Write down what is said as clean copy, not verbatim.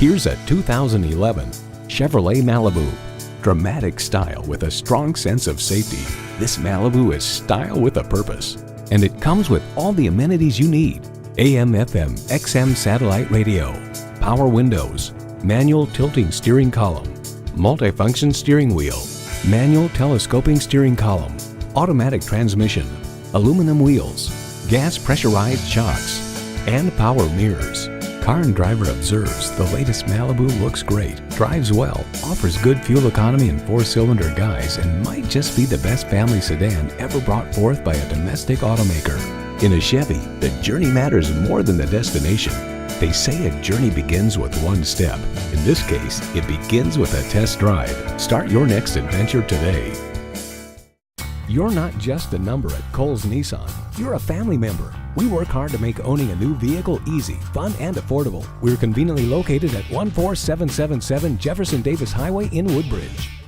Here's a 2011 Chevrolet Malibu. Dramatic style with a strong sense of safety. This Malibu is style with a purpose. And it comes with all the amenities you need. AM, FM, XM satellite radio, power windows, manual tilting steering column, multifunction steering wheel, manual telescoping steering column, automatic transmission, aluminum wheels, gas pressurized shocks, and power mirrors. Car and Driver observes the latest Malibu looks great, drives well, offers good fuel economy and 4-cylinder guise, and might just be the best family sedan ever brought forth by a domestic automaker. In a Chevy, the journey matters more than the destination. They say a journey begins with one step. In this case, it begins with a test drive. Start your next adventure today. You're not just a number at Cowles Nissan. You're a family member. We work hard to make owning a new vehicle easy, fun, and affordable. We're conveniently located at 14777 Jefferson Davis Highway in Woodbridge.